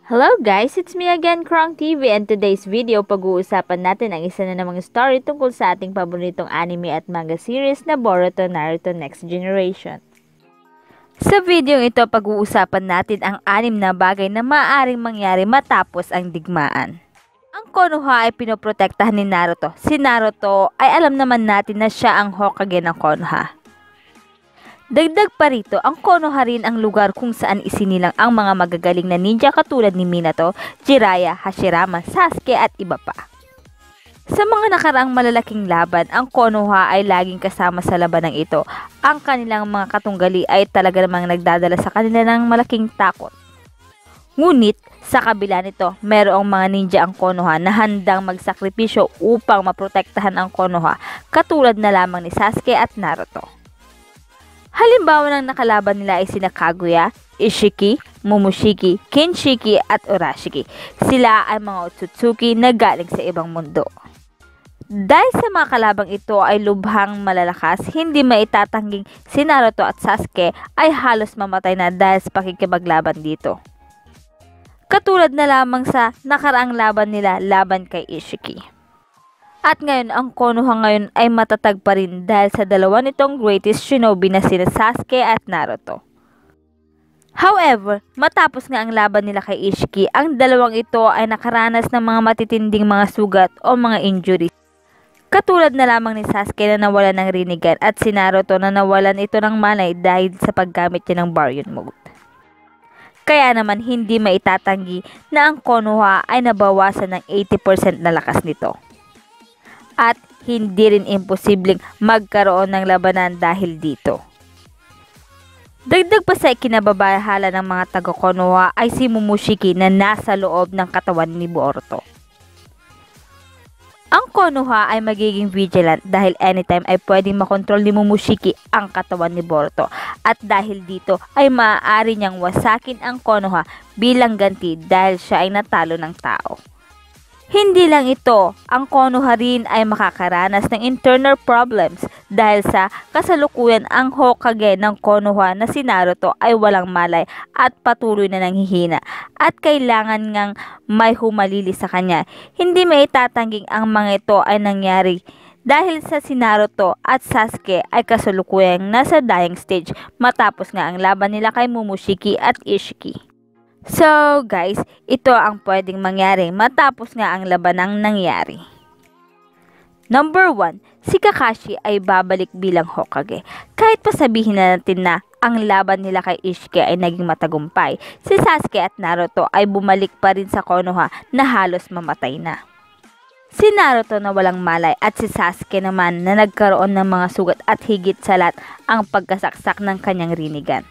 Hello guys, it's me again, Krong TV, and today's video pag-uusapan natin ang isa na namang story tungkol sa ating paboritong anime at manga series na Boruto Naruto Next Generation. Sa video ito, pag-uusapan natin ang 6 na bagay na maaaring mangyari matapos ang digmaan. Ang Konoha ay pinoprotektahan ni Naruto. Si Naruto ay alam naman natin na siya ang Hokage ng Konoha. Dagdag pa rito, ang Konoha rin ang lugar kung saan isinilang ang mga magagaling na ninja katulad ni Minato, Jiraiya, Hashirama, Sasuke at iba pa. Sa mga nakaraang malalaking laban, ang Konoha ay laging kasama sa labanang ito. Ang kanilang mga katunggali ay talaga namang nagdadala sa kanila ng malaking takot. Ngunit, sa kabila nito, mayroong mga ninja ang Konoha na handang magsakripisyo upang maprotektahan ang Konoha, katulad na lamang ni Sasuke at Naruto. Halimbawa ng nakalaban nila ay sina Kaguya, Ishiki, Momoshiki, Kinshiki at Urashiki. Sila ay mga Otsutsuki na galing sa ibang mundo. Dahil sa mga kalabang ito ay lubhang malalakas, hindi maitatangging si Naruto at Sasuke ay halos mamatay na dahil sa pakikipaglaban dito. Katulad na lamang sa nakaraang laban nila laban kay Ishiki. At ngayon, ang Konoha ngayon ay matatag pa rin dahil sa dalawa nitong greatest shinobi na sina Sasuke at Naruto. However, matapos nga ang laban nila kay Ishiki, ang dalawang ito ay nakaranas ng mga matitinding mga sugat o mga injuries. Katulad na lamang ni Sasuke na nawalan ng Rinnegan at si Naruto na nawalan ito ng malay dahil sa paggamit niya ng Baryon Mode. Kaya naman hindi maitatanggi na ang Konoha ay nabawasan ng 80% na lakas nito. At hindi rin imposibleng magkaroon ng labanan dahil dito. Dagdag pa sa ikinababahala ng mga taga-Konoha ay si Momoshiki na nasa loob ng katawan ni Boruto. Ang Konoha ay magiging vigilant dahil anytime ay pwedeng makontrol ni Momoshiki ang katawan ni Boruto. At dahil dito ay maaari niyang wasakin ang Konoha bilang ganti dahil siya ay natalo ng tao. Hindi lang ito, ang Konoha rin ay makakaranas ng internal problems dahil sa kasalukuyan ang Hokage ng Konoha na si Naruto ay walang malay at patuloy na nanghihina at kailangan ngang may humalili sa kanya. Hindi maitatanging ang mga ito ay nangyari dahil sa si Naruto at Sasuke ay kasalukuyang nasa dying stage matapos nga ang laban nila kay Momoshiki at Ishiki. So guys, ito ang pwedeng mangyari matapos nga ang labanang nangyari. Number 1, si Kakashi ay babalik bilang Hokage. Kahit pa sabihin na natin na ang laban nila kay Ishiki ay naging matagumpay, si Sasuke at Naruto ay bumalik pa rin sa Konoha na halos mamatay na. Si Naruto na walang malay at si Sasuke naman na nagkaroon ng mga sugat at higit sa lahat ang pagkasaksak ng kanyang Rinnegan.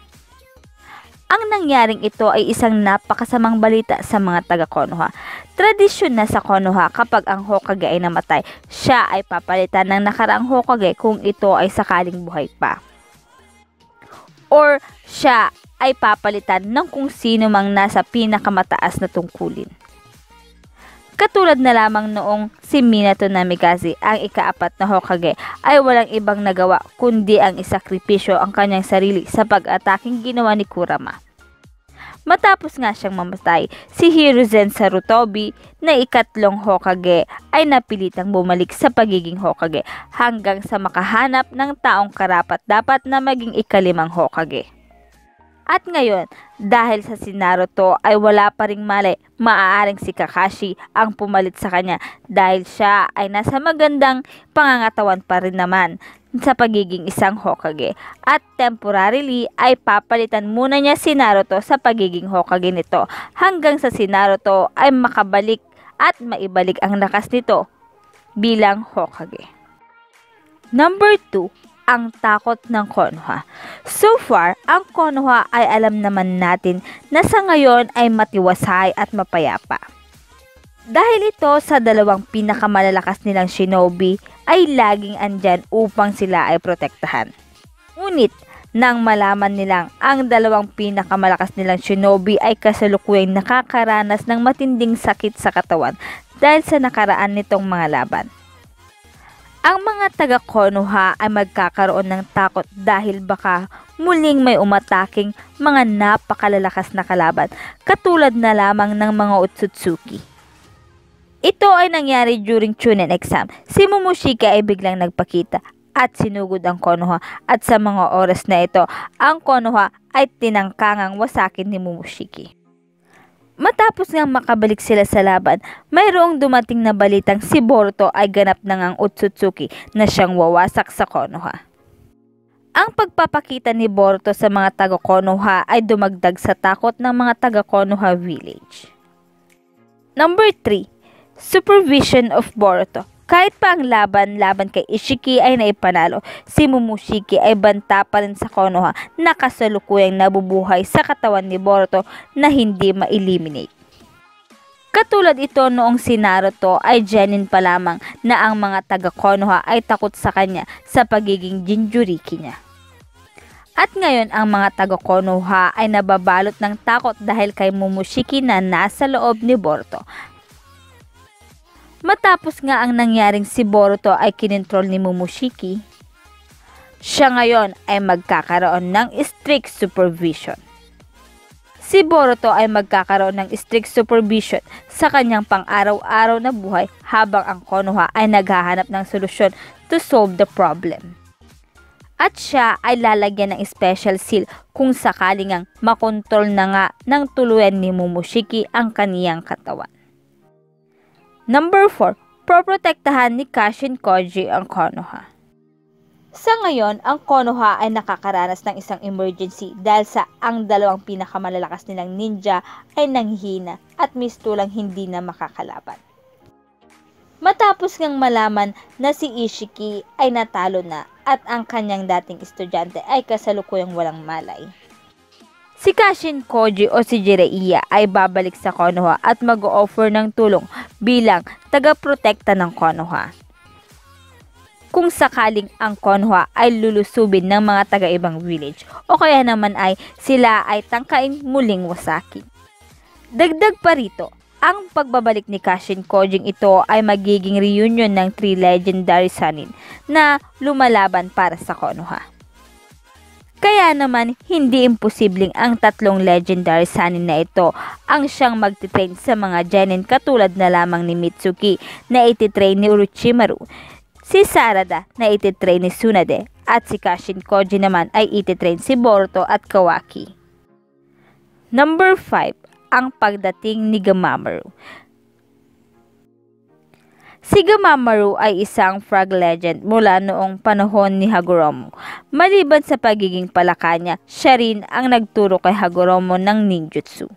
Ang nangyaring ito ay isang napakasamang balita sa mga taga-Konoha. Tradisyon na sa Konoha kapag ang Hokage ay namatay, siya ay papalitan ng nakaraang Hokage kung ito ay sakaling buhay pa. Or siya ay papalitan ng kung sino mang nasa pinakamataas na tungkulin. Katulad na lamang noong si Minato Namikaze, ang ika-4 na Hokage, ay walang ibang nagawa kundi ang isakripisyo ang kanyang sarili sa pag-ataking ginawa ni Kurama. Matapos nga siyang mamatay, si Hiruzen Sarutobi na ikatlong Hokage ay napilitang bumalik sa pagiging Hokage hanggang sa makahanap ng taong karapat-dapat na maging ika-5 Hokage. At ngayon, dahil sa si Naruto ay wala pa ring malay, maaaring si Kakashi ang pumalit sa kanya dahil siya ay nasa magandang pangangatawan pa rin naman sa pagiging isang Hokage. At temporarily ay papalitan muna niya si Naruto sa pagiging Hokage nito hanggang sa si Naruto ay makabalik at maibalik ang lakas nito bilang Hokage. Number 2, ang takot ng Konoha. So far, ang Konoha ay alam naman natin na sa ngayon ay matiwasay at mapayapa. Dahil ito sa dalawang pinakamalalakas nilang shinobi ay laging andyan upang sila ay protektahan. Ngunit, nang malaman nilang ang dalawang pinakamalakas nilang shinobi ay kasalukuyang nakakaranas ng matinding sakit sa katawan dahil sa nakaraan nitong mga laban. Ang mga taga Konoha ay magkakaroon ng takot dahil baka muling may umataking mga napakalalakas na kalaban katulad na lamang ng mga Otsutsuki. Ito ay nangyari during Chunin exam. Si Momoshiki ay biglang nagpakita at sinugod ang Konoha at sa mga oras na ito, ang Konoha ay tinangkangang wasakin ni Momoshiki. Matapos ngang makabalik sila sa laban, mayroong dumating na balitang si Boruto ay ganap na ngang Otsutsuki na siyang wawasak sa Konoha. Ang pagpapakita ni Boruto sa mga taga Konoha ay dumagdag sa takot ng mga taga Konoha village. Number 3. Supervision of Boruto. Kahit pa ang laban kay Ishiki ay naipanalo, si Momoshiki ay banta pa rin sa Konoha na kasalukuyang nabubuhay sa katawan ni Boruto na hindi ma-eliminate. Katulad ito noong si Naruto ay genin pa lamang na ang mga taga Konoha ay takot sa kanya sa pagiging Jinchuriki niya. At ngayon ang mga taga Konoha ay nababalot ng takot dahil kay Momoshiki na nasa loob ni Boruto. Matapos nga ang nangyaring si Boruto ay kinontrol ni Momoshiki, siya ngayon ay magkakaroon ng strict supervision. Si Boruto ay magkakaroon ng strict supervision sa kanyang pang-araw-araw na buhay habang ang Konoha ay naghahanap ng solusyon to solve the problem. At siya ay lalagyan ng special seal kung sakaling ang makontrol na nga ng tuluyan ni Momoshiki ang kaniyang katawan. Number 4. Poprotektahan ni Kashin Koji ang Konoha. Sa ngayon, ang Konoha ay nakakaranas ng isang emergency dahil sa ang dalawang pinakamalalakas nilang ninja ay nanghihina at mistulang hindi na makakalaban. Matapos ngang malaman na si Ishiki ay natalo na at ang kanyang dating estudyante ay kasalukuyang walang malay, si Kashin Koji o si Jiraiya ay babalik sa Konoha at mag-o-offer ng tulong bilang taga-protekta ng Konoha. Kung sakaling ang Konoha ay lulusubin ng mga taga-ibang village o kaya naman ay sila ay tangkain muling wasakin. Dagdag pa rito, ang pagbabalik ni Kashin Koji ito ay magiging reunion ng 3 legendary Sannin na lumalaban para sa Konoha. Kaya naman, hindi imposibleng ang 3 legendary Sannin na ito ang siyang magtitrain sa mga genin katulad na lamang ni Mitsuki na ititrain ni Orochimaru, si Sarada na ititrain ni Tsunade, at si Kashin Koji naman ay ititrain si Boruto at Kawaki. Number 5. Ang pagdating ni Gamamaru. Si Gamamaru ay isang frog legend mula noong panahon ni Hagoromo. Maliban sa pagiging palaka niya, siya rin ang nagturo kay Hagoromo ng ninjutsu.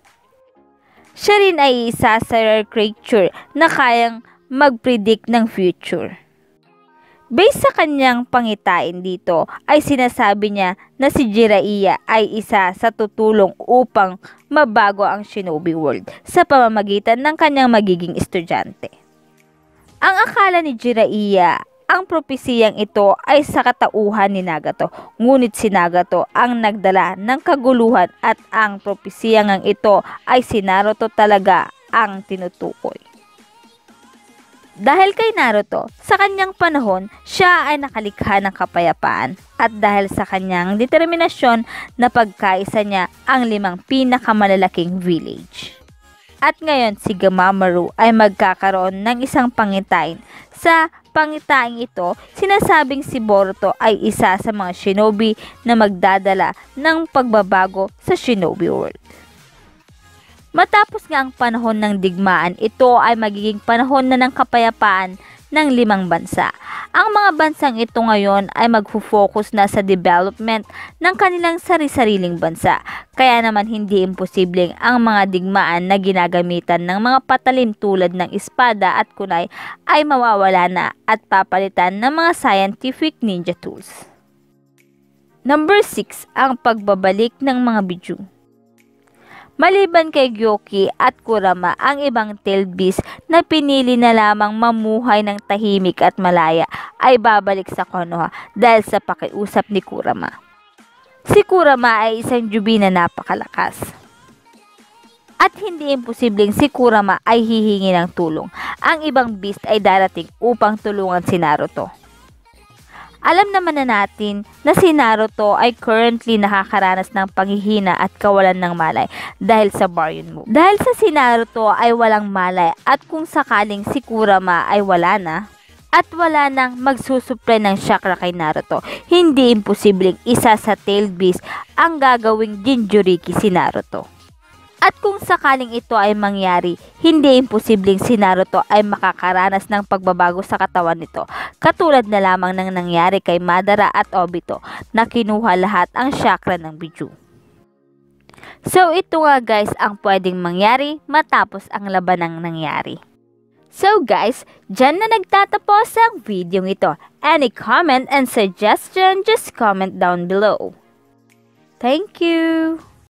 Siya rin ay isa sa rare creature na kayang mag-predict ng future. Based sa kanyang pangitain dito, ay sinasabi niya na si Jiraiya ay isa sa tutulong upang mabago ang shinobi world sa pamamagitan ng kanyang magiging estudyante. Ang akala ni Jiraiya, ang propesiyang ito ay sa katauhan ni Nagato, ngunit si Nagato ang nagdala ng kaguluhan at ang propesiyang ito ay si Naruto talaga ang tinutukoy. Dahil kay Naruto, sa kanyang panahon, siya ay nakalikha ng kapayapaan at dahil sa kanyang determinasyon na pagkaisa niya ang 5 pinakamalalaking village. At ngayon si Gamamaru ay magkakaroon ng isang pangitain. Sa pangitaing ito, sinasabing si Boruto ay isa sa mga shinobi na magdadala ng pagbabago sa shinobi world. Matapos nga ang panahon ng digmaan, ito ay magiging panahon na ng kapayapaan ng 5 bansa. Ang mga bansang ito ngayon ay magfo-focus na sa development ng kanilang sari-sariling bansa. Kaya naman hindi imposibleng ang mga digmaan na ginagamitan ng mga patalin tulad ng espada at kunay ay mawawala na at papalitan ng mga scientific ninja tools. Number 6. Ang pagbabalik ng mga biju. Maliban kay Gyoki at Kurama, ang ibang tailed beast na pinili na lamang mamuhay ng tahimik at malaya ay babalik sa Konoha dahil sa pakiusap ni Kurama. Si Kurama ay isang jubi na napakalakas. At hindi imposibleng si Kurama ay hihingi ng tulong. Ang ibang beast ay darating upang tulungan si Naruto. Alam naman na natin na si Naruto ay currently nakakaranas ng panghihina at kawalan ng malay dahil sa Baryon move. Dahil sa si Naruto ay walang malay at kung sakaling si Kurama ay wala na, at wala nang magsusupply ng chakra kay Naruto, hindi imposibleng isa sa tailed beast ang gagawing Jinchuriki si Naruto. At kung sakaling ito ay mangyari, hindi imposibleng si Naruto ay makakaranas ng pagbabago sa katawan nito, katulad na lamang ng nangyari kay Madara at Obito na kinuha lahat ang chakra ng Biju. So ito nga guys ang pwedeng mangyari matapos ang labanang nangyari. So guys, dyan na nagtatapos ang video ito. Any comment and suggestion, just comment down below. Thank you!